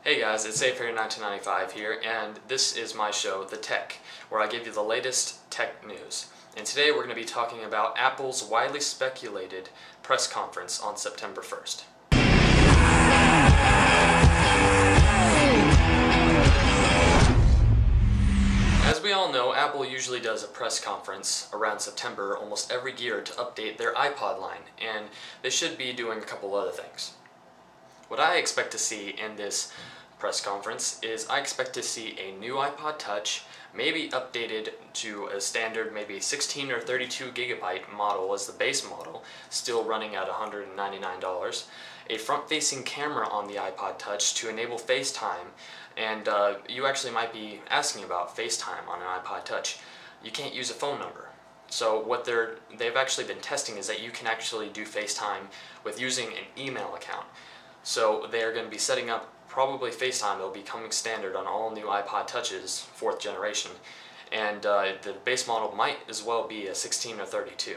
Hey guys, it's Safe1995 here, and this is my show, The Tech, where I give you the latest tech news. And today we're going to be talking about Apple's widely speculated press conference on September 1st. As we all know, Apple usually does a press conference around September almost every year to update their iPod line, and they should be doing a couple other things. What I expect to see in this press conference is I expect to see a new iPod Touch, maybe updated to a standard maybe 16 or 32 gigabyte model as the base model, still running at $199, a front-facing camera on the iPod Touch to enable FaceTime, and you actually might be asking about FaceTime on an iPod Touch. You can't use a phone number. So what they've actually been testing is that you can actually do FaceTime with using an email account. So they are going to be setting up probably FaceTime. It'll be coming standard on all new iPod Touches, 4th generation, and the base model might as well be a 16 or 32.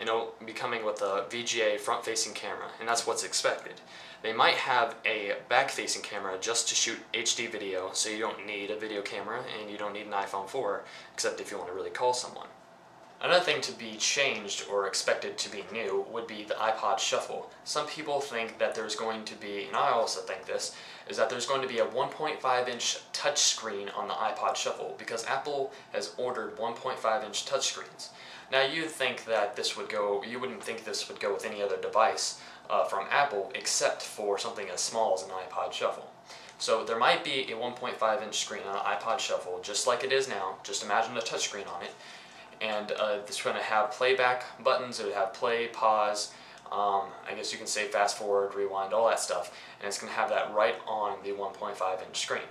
And it'll be coming with a VGA front-facing camera, and that's what's expected. They might have a back-facing camera just to shoot HD video, so you don't need a video camera and you don't need an iPhone 4, except if you want to really call someone. Another thing to be changed or expected to be new would be the iPod Shuffle. Some people think that there's going to be, and I also think this, is that there's going to be a 1.5-inch touchscreen on the iPod Shuffle because Apple has ordered 1.5-inch touchscreens. Now you'd think that you wouldn't think this would go with any other device from Apple except for something as small as an iPod Shuffle. So there might be a 1.5-inch screen on an iPod Shuffle just like it is now. Just imagine a touchscreen on it. And it's going to have playback buttons. It would have play, pause, I guess you can say fast forward, rewind, all that stuff. And it's going to have that right on the 1.5-inch screen.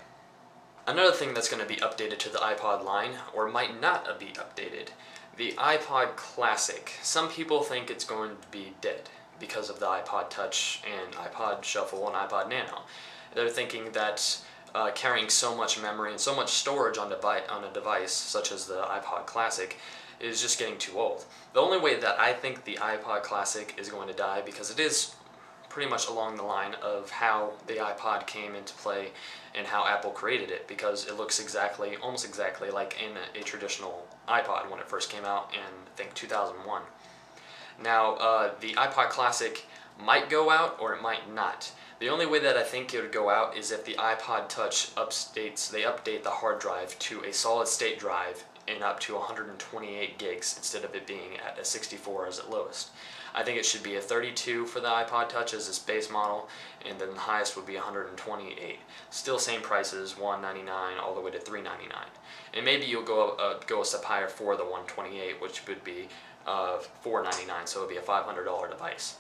Another thing that's going to be updated to the iPod line, or might not be updated, the iPod Classic. Some people think it's going to be dead because of the iPod Touch and iPod Shuffle and iPod Nano. They're thinking that carrying so much memory and so much storage on a device such as the iPod Classic is just getting too old. The only way that I think the iPod Classic is going to die, because it is pretty much along the line of how the iPod came into play and how Apple created it, because it looks almost exactly like in a traditional iPod when it first came out in, I think, 2001. Now, the iPod Classic might go out or it might not. The only way that I think it would go out is if the iPod Touch update the hard drive to a solid state drive and up to 128 gigs instead of it being at a 64 as at lowest. I think it should be a 32 for the iPod Touch as its base model, and then the highest would be 128. Still same prices, $199 all the way to $399. And maybe you'll go a step higher for the 128, which would be $499, so it would be a $500 device.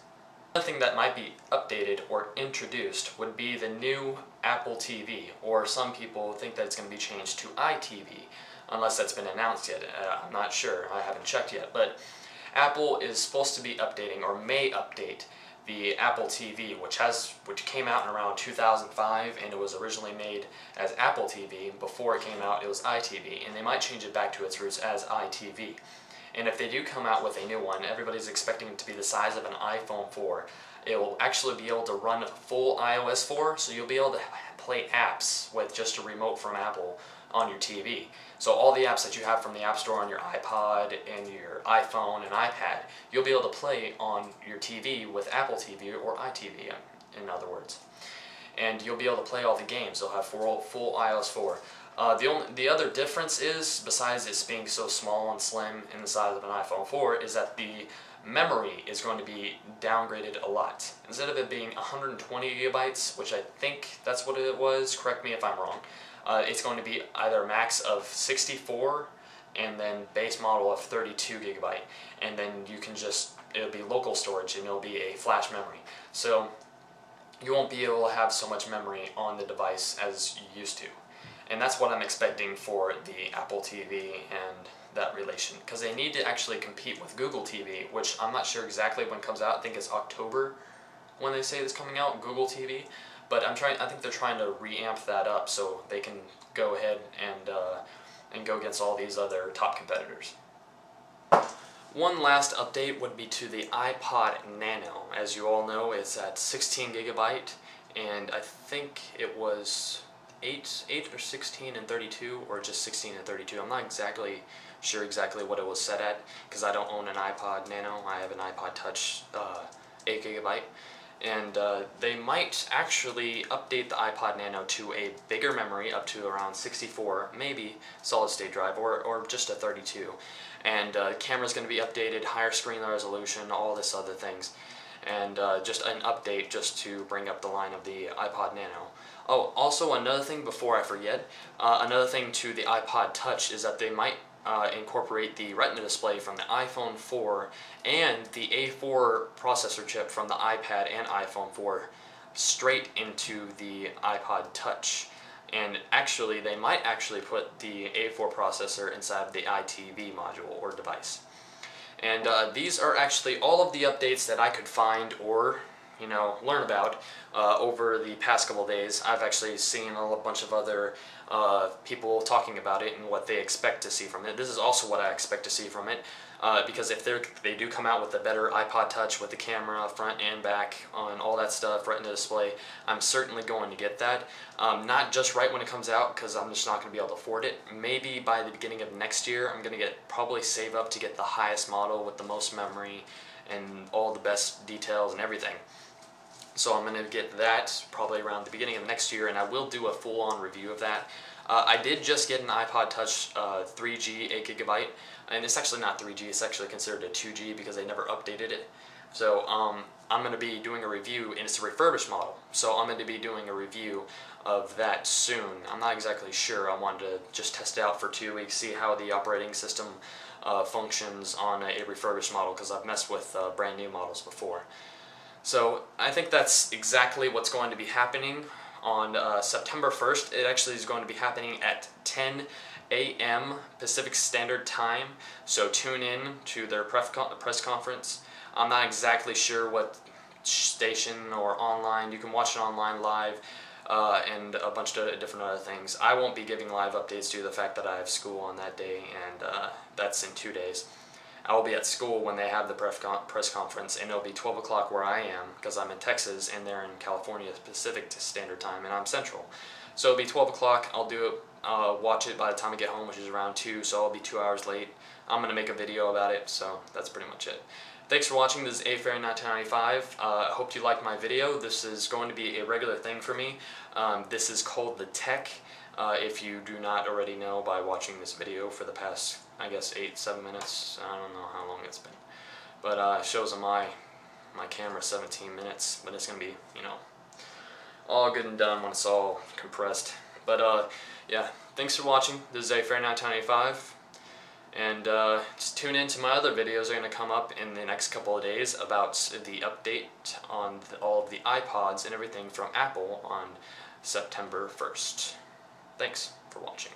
Another thing that might be updated or introduced would be the new Apple TV, or some people think that it's going to be changed to iTV, unless that's been announced yet. I'm not sure, I haven't checked yet, but Apple is supposed to be updating, or may update, the Apple TV, which came out in around 2005, and it was originally made as Apple TV. Before it came out, it was iTV, and they might change it back to its roots as iTV. And if they do come out with a new one, everybody's expecting it to be the size of an iPhone 4. It will actually be able to run full iOS 4, so you'll be able to play apps with just a remote from Apple on your TV. So all the apps that you have from the App Store on your iPod and your iPhone and iPad, you'll be able to play on your TV with Apple TV or iTV, in other words. And you'll be able to play all the games. They'll have full iOS 4. The other difference is, besides it being so small and slim in the size of an iPhone 4, is that the memory is going to be downgraded a lot. Instead of it being 120 gigabytes, which I think that's what it was, correct me if I'm wrong, it's going to be either a max of 64 and then base model of 32 gigabyte, and then it'll be local storage and it'll be a flash memory. So you won't be able to have so much memory on the device as you used to. And that's what I'm expecting for the Apple TV and that relation, because they need to actually compete with Google TV, which I'm not sure exactly when it comes out. I think it's October when they say it's coming out, Google TV. But I think they're trying to reamp that up so they can go ahead and go against all these other top competitors. One last update would be to the iPod Nano. As you all know, it's at 16 gigabyte and I think it was 8 or 16 and 32, or just 16 and 32. I'm not exactly sure what it was set at, because I don't own an iPod Nano. I have an iPod Touch 8 gigabyte. And they might actually update the iPod Nano to a bigger memory, up to around 64, maybe solid state drive, or just a 32. And the camera's going to be updated, higher screen resolution, all this other things. And just an update just to bring up the line of the iPod Nano. Oh, also another thing before I forget, another thing to the iPod Touch is that they might incorporate the Retina display from the iPhone 4 and the A4 processor chip from the iPad and iPhone 4 straight into the iPod Touch. And actually, they might actually put the A4 processor inside the ITV module or device. And these are actually all of the updates that I could find or learn about over the past couple days. I've actually seen a bunch of other people talking about it and what they expect to see from it. This is also what I expect to see from it, because if they do come out with a better iPod Touch with the camera front and back on all that stuff, Retina display, I'm certainly going to get that. Not just right when it comes out, because I'm just not going to be able to afford it. Maybe by the beginning of next year, I'm going to probably save up to get the highest model with the most memory and all the best details and everything. So I'm going to get that probably around the beginning of next year, and I will do a full-on review of that. I did just get an iPod Touch 3G 8 gigabyte, and it's actually not 3G, it's actually considered a 2G because they never updated it. So I'm going to be doing a review, and it's a refurbished model, so I'm going to be doing a review of that soon. I'm not exactly sure. I wanted to just test it out for 2 weeks, see how the operating system functions on a refurbished model, because I've messed with brand new models before. So I think that's exactly what's going to be happening on September 1st. It actually is going to be happening at 10 a.m. Pacific Standard Time, so tune in to their press conference. I'm not exactly sure what station or online. You can watch it online live and a bunch of different other things. I won't be giving live updates due to the fact that I have school on that day, and that's in 2 days. I will be at school when they have the press conference, and it'll be 12 o'clock where I am, because I'm in Texas and they're in California Pacific Standard Time, and I'm Central. So it'll be 12 o'clock. I'll do it, watch it by the time I get home, which is around 2, so I'll be 2 hours late. I'm going to make a video about it, so that's pretty much it. Thanks for watching. This is AFairy1995. I hope you liked my video. This is going to be a regular thing for me. This is called The Tech. If you do not already know by watching this video for the past, I guess, 8-7 minutes. I don't know how long it's been. But it shows on my camera 17 minutes. But it's going to be, all good and done when it's all compressed. But yeah, thanks for watching. This is AFairy1995. And just tune in to my other videos that are going to come up in the next couple of days about the update on all of the iPods and everything from Apple on September 1st. Thanks for watching.